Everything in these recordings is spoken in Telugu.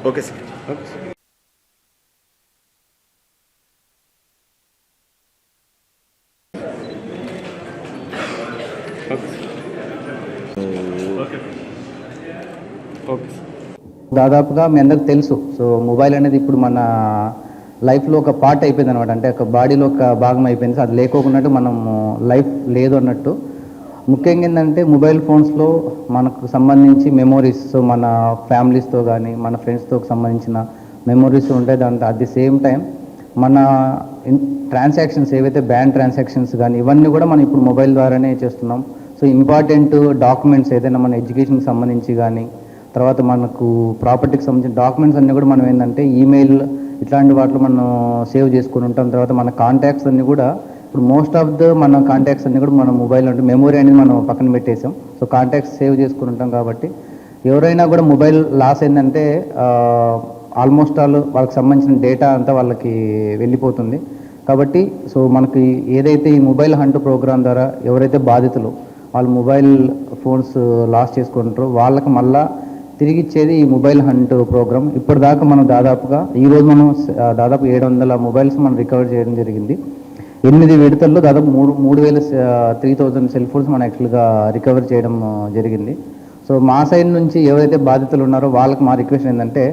Okay sir. Okay sir. దాదాపుగా మీ అందరికి తెలుసు. సో మొబైల్ అనేది ఇప్పుడు మన లైఫ్లో ఒక పార్ట్ అయిపోయింది అనమాట. అంటే ఒక బాడీలో ఒక భాగం అయిపోయింది. అది లేకోకున్నట్టు మనం లైఫ్ లేదు అన్నట్టు. ముఖ్యంగా ఏంటంటే మొబైల్ ఫోన్స్లో మనకు సంబంధించి మెమోరీస్, సో మన ఫ్యామిలీస్తో కానీ మన ఫ్రెండ్స్తో సంబంధించిన మెమోరీస్ ఉంటాయి. దాంతో అట్ ది సేమ్ టైం మన ట్రాన్సాక్షన్స్ ఏవైతే బ్యాంక్ ట్రాన్సాక్షన్స్ కానీ ఇవన్నీ కూడా మనం ఇప్పుడు మొబైల్ ద్వారానే చేస్తున్నాం. సో ఇంపార్టెంట్ డాక్యుమెంట్స్ ఏదైనా మన ఎడ్యుకేషన్కి సంబంధించి కానీ, తర్వాత మనకు ప్రాపర్టీకి సంబంధించిన డాక్యుమెంట్స్ అన్నీ కూడా మనం ఏంటంటే ఈమెయిల్ ఇట్లాంటి వాటిలో మనం సేవ్ చేసుకుని ఉంటాం. తర్వాత మన కాంటాక్ట్స్ అన్నీ కూడా ఇప్పుడు మోస్ట్ ఆఫ్ మన కాంటాక్ట్స్ అన్నీ కూడా మన మొబైల్లో అంటే మెమొరీ అనేది మనం పక్కన పెట్టేసాం. సో కాంటాక్ట్స్ సేవ్ చేసుకుని ఉంటాం కాబట్టి ఎవరైనా కూడా మొబైల్ లాస్ అయిందంటే ఆల్మోస్ట్ వాళ్ళకి సంబంధించిన డేటా అంతా వాళ్ళకి వెళ్ళిపోతుంది. కాబట్టి సో మనకి ఏదైతే ఈ మొబైల్ హంట్ ప్రోగ్రామ్ ద్వారా ఎవరైతే బాధితులు వాళ్ళు మొబైల్ ఫోన్స్ లాస్ చేసుకుంటారో వాళ్ళకి మళ్ళా తిరిగి ఇచ్చేది ఈ మొబైల్ హంట్ ప్రోగ్రామ్. ఇప్పటిదాకా మనం దాదాపుగా ఈరోజు మనం దాదాపు 700 మొబైల్స్ మనం రికవర్ చేయడం జరిగింది. 8 విడతల్లో దాదాపు 3,000 సెల్ ఫోన్స్ మనం యాక్చువల్గా రికవర్ చేయడం జరిగింది. సో మా సైడ్ నుంచి ఎవరైతే బాధితులు ఉన్నారో వాళ్ళకి మా రిక్వెస్ట్ ఏంటంటే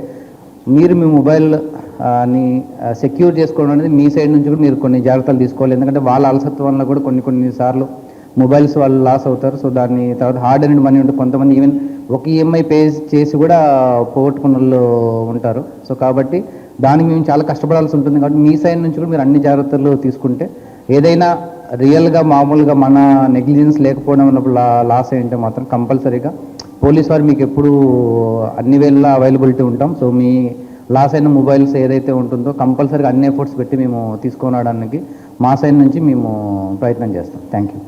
మీరు మీ మొబైల్ని సెక్యూర్ చేసుకోవడం అనేది మీ సైడ్ నుంచి కూడా మీరు కొన్ని జాగ్రత్తలు తీసుకోవాలి. ఎందుకంటే వాళ్ళ అలసత్వం వల్ల కూడా కొన్నిసార్లు మొబైల్స్ వాళ్ళు లాస్ అవుతారు. సో దాన్ని తర్వాత హార్డ్ అండ్ మనీ ఉంటుంది. కొంతమంది ఈవెన్ ఒక ఈఎంఐ పే చేసి కూడా పోగొట్టుకున్న వాళ్ళు ఉంటారు. సో కాబట్టి దానికి మేము చాలా కష్టపడాల్సి ఉంటుంది. కాబట్టి మీ సైడ్ నుంచి కూడా మీరు అన్ని జాగ్రత్తలు తీసుకుంటే ఏదైనా రియల్గా మామూలుగా మన నెగ్లిజెన్స్ లేకపోవడం ఉన్నప్పుడు లాస్ అయ్యింటే మాత్రం కంపల్సరీగా పోలీస్ వారు మీకు ఎప్పుడు అన్ని వేళ అవైలబిలిటీ ఉంటాం. సో మీ లాస్ అయిన మొబైల్స్ ఏదైతే ఉంటుందో కంపల్సరీగా అన్ని ఎఫర్ట్స్ పెట్టి మేము తీసుకురావడానికి మా సైడ్ నుంచి మేము ప్రయత్నం చేస్తాం. Thank you.